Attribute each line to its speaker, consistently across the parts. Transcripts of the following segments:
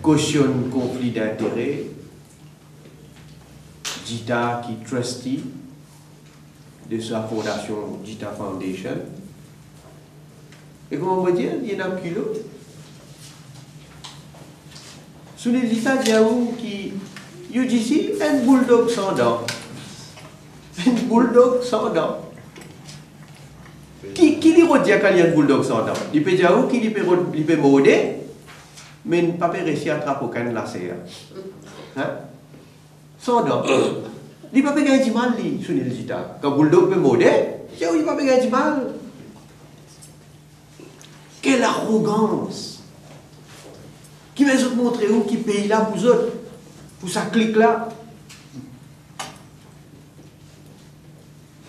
Speaker 1: cautionne conflit d'intérêts, Jita qui est trustee de sa fondation Jita Foundation. Et comment on va dire, il y en a plus l'autre. Sous les États, il y a où qui, UGC, un bulldog sans dents. Un bulldog sans dents. Qui lui redit qu'il y a un bulldog sans dents? Il peut dire où, qui peut morder, mais il n'a pas réussi à attraper aucun lacet. Hein? Sans dents. Il n'a pas gagné du mal, sous les États. Quand un bulldog peut morder, il n'a pas gagné du mal. Quelle arrogance! Qui m'a montré où, qui paye là pour eux, pour sa clique là.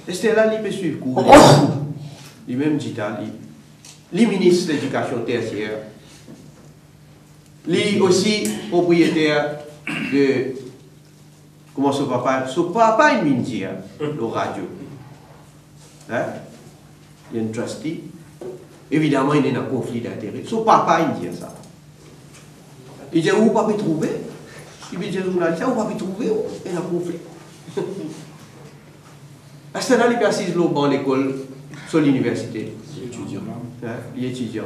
Speaker 1: Et c'est là qu'il peut suivre cours. Lui-même dit ça, lui ministre de l'éducation tertiaire, lui aussi propriétaire de, comment son papa il m'a dit, le radio. Hein? Il y a un trustee. Évidemment, il est en conflit d'intérêts. Son papa il dit ça. Il dit, où pas trouver? Il dit, où pas trouver? Il y a un conflit. À ce moment-là, il est assis au banc de l'école, sur l'université.
Speaker 2: Il est étudiant.
Speaker 1: Il est étudiant.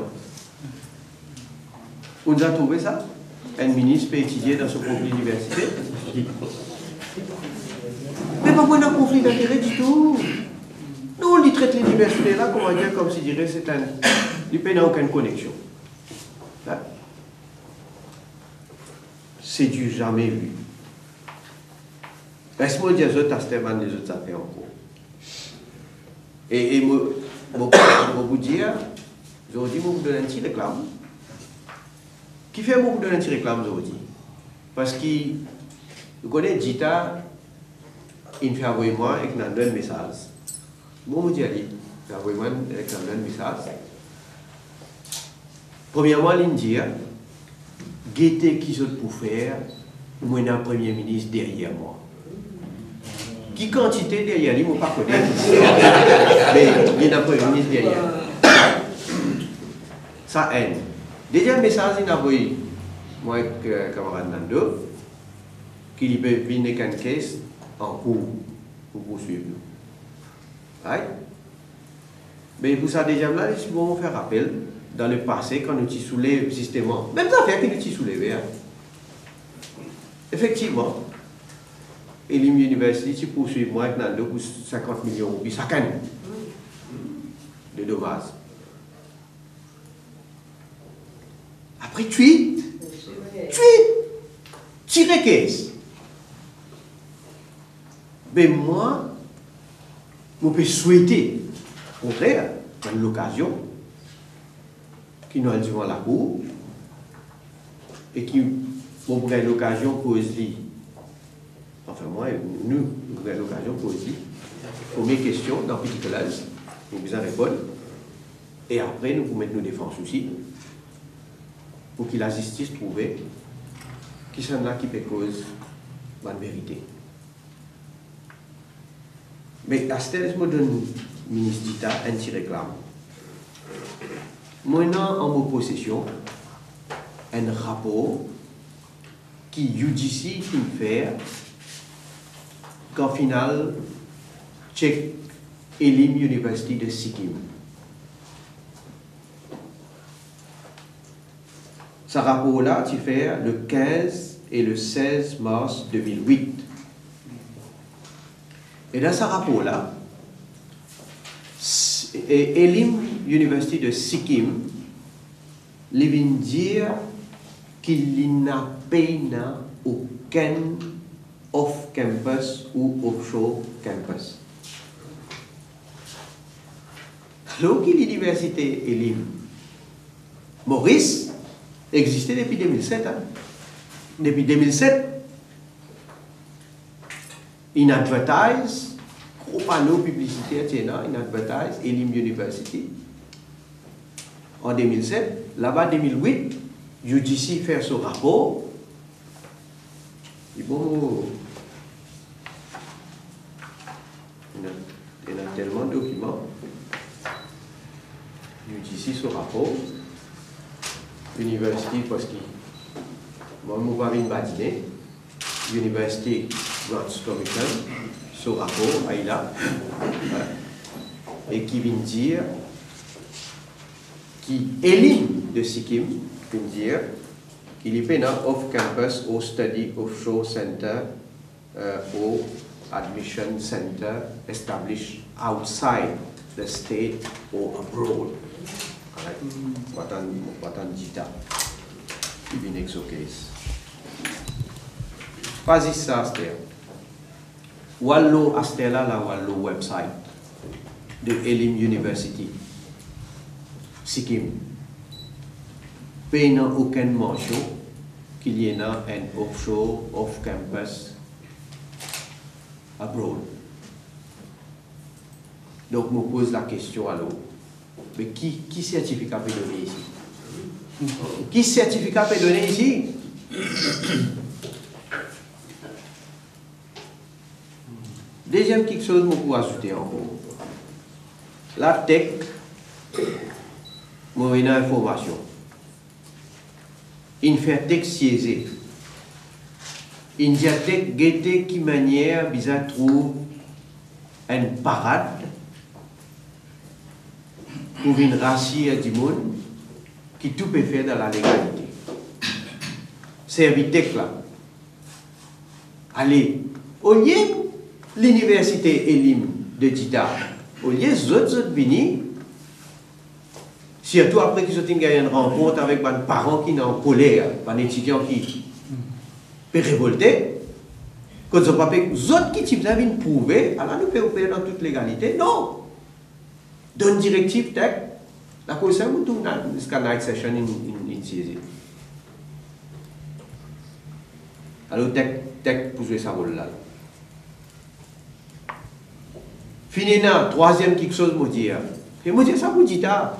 Speaker 1: On a trouvé ça? Un ministre peut étudier dans son propre université. Mais pas moi, un conflit d'intérêt du tout. Non, il traite l'université là, comment dire, comme si dirait, c'est un. Il n'a aucune connexion. Hein? C'est du jamais vu. Laisse-moi dire ça, t'as des autres affaires encore. Et moi, vous dire, aujourd'hui, moi, vous donne un petit réclame. Qui fait beaucoup de un petit réclame aujourd'hui? Parce que, vous connaissez Jita, il fait envoyer moi et il donne un message. Moi, je dis, il fait envoyer moi et il donne un message. Premièrement, il dit, guettez qui sont pour faire, moi, un premier ministre derrière moi. Qui quantité derrière lui, je ne sais pas connaître. Mais il y a un premier ministre derrière. Ça aide. Deuxième message, il a envoyé, moi, avec camarade Nando, qu'il peut venir qu'un caisse en cours pour poursuivre. Right? Mais pour ça, deuxième là, si on faire rappel, dans le passé, quand nous t'y soulève systématiquement, même ça fait que nous t'y soulève. Hein? Effectivement, Elim University, tu poursuis moi avec Nando pour 50 millions, puis ça gagne de dommages. Après, tweet, tirez caisse. Mais moi, je peux souhaiter, au contraire, dans l'occasion, qui nous a dit la cour, et qui nous prend l'occasion pour dire, enfin moi, nous prenons l'occasion pour dire, première question dans Petit Collège, nous vous en répondre, et après nous pouvons mettre nos défenses aussi, pour que la justice trouve qui sont là qui peut cause la vérité. Mais à ce moment je donne le ministre d'État un petit réclame. Moi, en mon possession, un rapport qui UGC qui me fait qu'en final, check Elim University de Sikkim. Ce rapport-là, tu fais le 15 et le 16 mars 2008. Et dans ce rapport-là, Elim University de Sikkim, il vient dire qu'il n'a pas aucun off-campus ou offshore campus. Alors que l'université Elim Maurice existait depuis 2007. Hein? Depuis 2007, il advertise, gros panneau publicitaire, il advertise Elim University. En 2007, là-bas, 2008, UGC fait ce rapport. Et bon, il y a tellement de documents. UGC ce rapport. Université parce que Moi, je badiner, University Grants Commission, ce rapport, là, et qui vient dire, qui élimine de Sikkim, qui vient dire, qu'il y a un off-campus au Study Offshore Center au Admission Center established outside the state or abroad. Watan Jita. Il vient de ce case. Pas ça, Astel. Wallo Astela, la Wallo website de Elim University, Sikkim. Il n'y a aucune mention qu'il y ait un offshore, off-campus, abroad. Donc, je me pose la question à l'eau. Mais qui certificat peut donner ici? Qui certificat peut donner ici? Deuxième quelque chose que je peux ajouter encore. La tech, moi, une information. Il fait texte siégé. Il y a des qui manière bizarre trouve une parade pour une racisme du monde qui tout peut faire dans la légalité. C'est éviter là. Allez, au lieu l'université Elim de Dida, au lieu les autres venir, surtout après qu'ils ont une rencontre avec des parents qui sont en colère, des étudiants qui peuvent révolter, quand ils ont pas fait, les autres qui viennent prouver, alors nous pouvons faire dans toute légalité. Non! Donne directive tech, la cause c'est tout jusqu'à night session in CZ. Alors tech pour jouer ça rôle là. Fini là, troisième quelque chose me dire. Et me dire ça vous dit ça.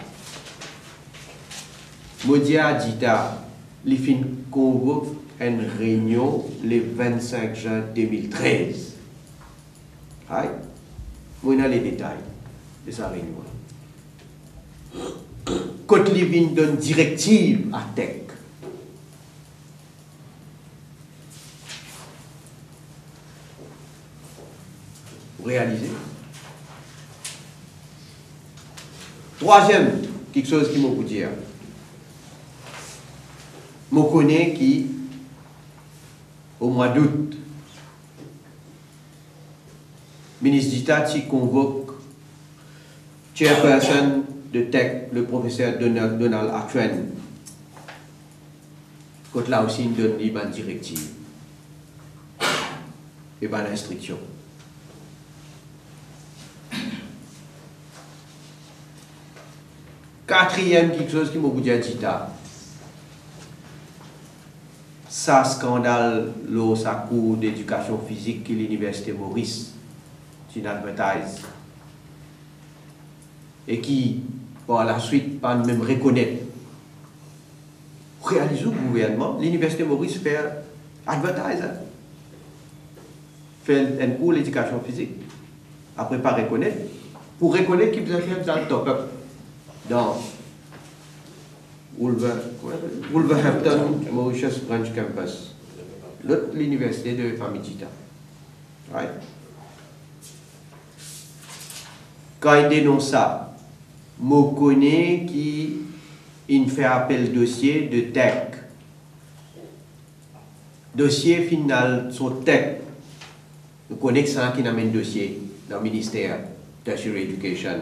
Speaker 1: Modia Dita, les fin convoque une réunion le 25 juin 2013. Aïe, moi on a les détails de sa réunion. Quand Livin donne directive à Tech. Vous réalisez? Troisième, quelque chose qui m'a vous dire. Je connais qui, au mois d'août, le ministre d'État convoque chairperson de Tech, le professeur Donald Atwen. Quand là aussi, il donne une directive et une instruction. Quatrième, quelque chose qui m'a dit à Dita. Ça scandale sa cours d'éducation physique qui l'université Maurice qui advertise et qui par la suite pas même reconnaître réalise au gouvernement l'université Maurice fait advertise fait un cours d'éducation physique après pas reconnaître pour reconnaître qu'il a fait dans le top-up dans Wolverhampton Mauritius Branch Campus, l'université de famille Dita. Right? Quand il dénonce ça, je connais qui fait appel dossier de Tech. Dossier final sur Tech. Je connais que ça qui amène dossier dans le ministère Tertiary Education.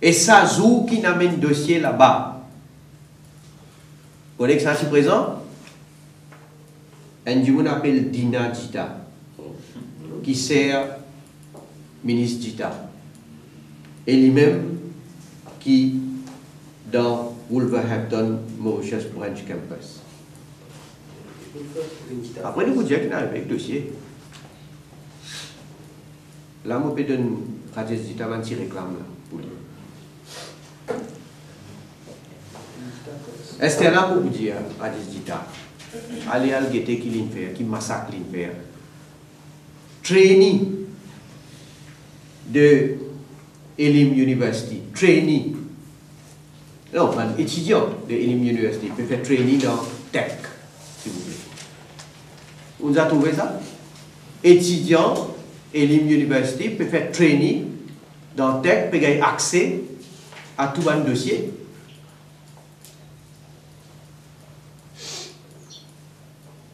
Speaker 1: Et ça, Zou qui n'amène dossier là-bas. Vous connaissez que ça, c'est présent? Un du appelle Dina Dita, qui sert ministre Dita. Et lui-même, qui dans Wolverhampton Mauritius Branch Campus. Après, nous vous dire qu'il n'a avec le dossier. Là, je peux donner Radio Dita un petit réclame là, pour lui. Est-ce que là pour vous dire à Dita, allez à l'guetter qui l'infère, qui massacre l'infère, trainee de Elim University, trainee, Non, un étudiant de l'université peut faire training dans tech, si vous voulez. Vous avez trouvé ça? Étudiant et l'université peut faire training dans tech, peut avoir accès à tout un dossier.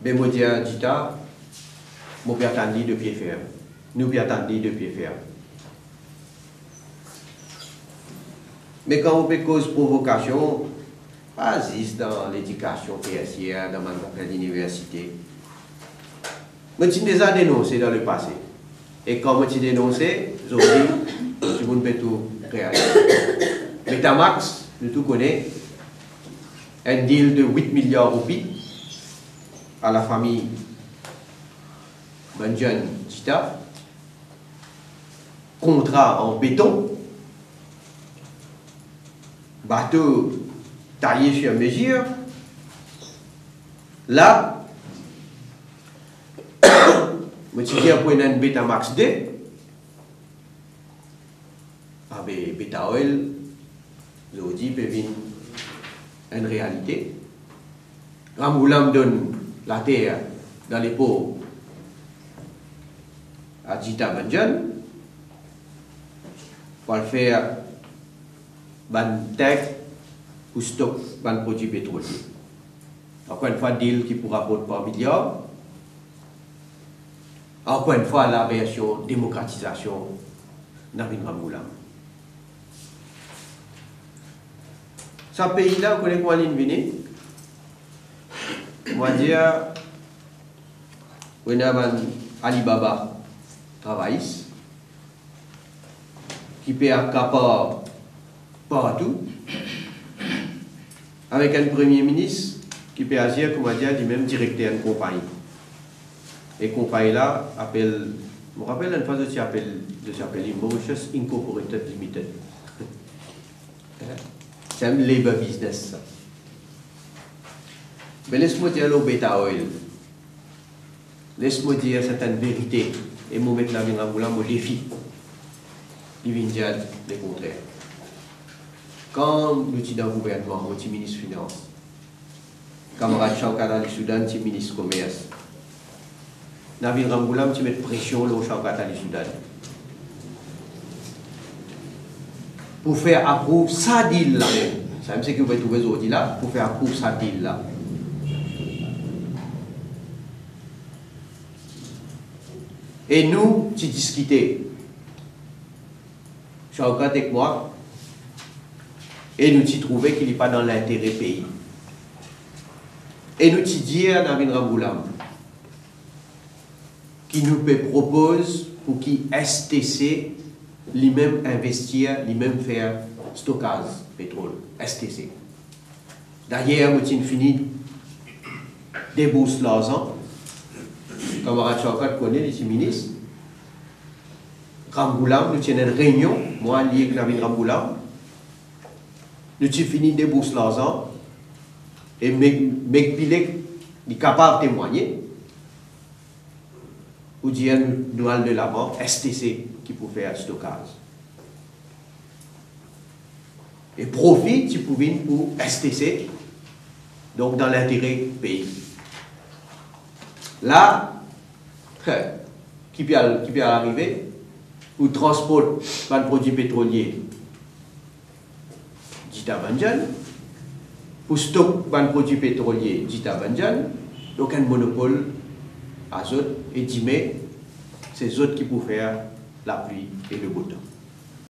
Speaker 1: Mais moi, je dis, je peux attendre de pied ferme. Nous pouvons attendre de pied ferme. Mais quand on peut cause provocation, pas juste dans l'éducation tertiaire, dans l'université. Moi, j'ai déjà dénoncé dans le passé. Et quand j'ai dénoncé, j'ai dit, tout le monde peut tout réaliser. Metamax, nous tout connaissons, un deal de 8 milliards de roupies à la famille Banjan Chita, contrat en béton, bateau taillé sur mesure. Là, je suis dit pour un Betamax D, avec Beta Oil, je vous dis, peut venir une réalité. Ramoulam donne la terre dans les pots à Jita Banjan pour le faire ban tech ou stock ban produits pétroliers. Encore une fois, deal qui pourra rapporter par milliard. Encore une fois, la version démocratisation Navin Ramoulam. Ce pays-là, vous connaissez quoi l'Invini? On va dire, on a Alibaba travaille, qui peut accaparer partout, avec un premier ministre qui peut agir, comme on va dire, du même directeur de compagnie. Et compagnie là appelle, je me rappelle une fois que tu appelles Mauritius Incorporated Limited. C'est un labor business. Ça. Mais laisse-moi dire le Beta Oil. Laisse-moi dire certaines vérités. Et moi mettre la vie au défi. Il vient dire le contraire. Quand nous sommes dans le gouvernement, nous sommes ministre des Finances, camarade Chaukata du Soudan, nous sommes ministre du Commerce. Navin Ramboulam, tu mets pression au Chaukata du Soudan. Pour faire approuver ça deal là. Ça me c'est que vous pouvez trouver aujourd'hui là, pour faire approuver ça deal là. Et nous, tu discutais, Chaukata avec moi, et nous tu trouvais qu'il n'est pas dans l'intérêt pays. Et nous tu dis à Navin Ramboulam, qui nous propose pour qui STC lui-même investir, lui-même faire stockage pétrole, STC. D'ailleurs, nous avons fini débourse l'argent. Camarade Chaukat connaît les ministres. Ramboulam, nous avons une réunion, moi lié avec Navin Ramboulam. Nous avons fini débourse l'argent et Mekpilek est capable de témoigner. Ou dire nous allons de l'avant, STC qui peut faire stockage. Et profit, tu peux venir pour STC, donc dans l'intérêt pays. Là, qui peut arriver, ou transporte un produit pétrolier Jita Banjan, pour stocker un produit pétrolier Jita Banjan, donc un monopole azote et dimé, c'est eux qui peuvent faire la pluie et le beau temps.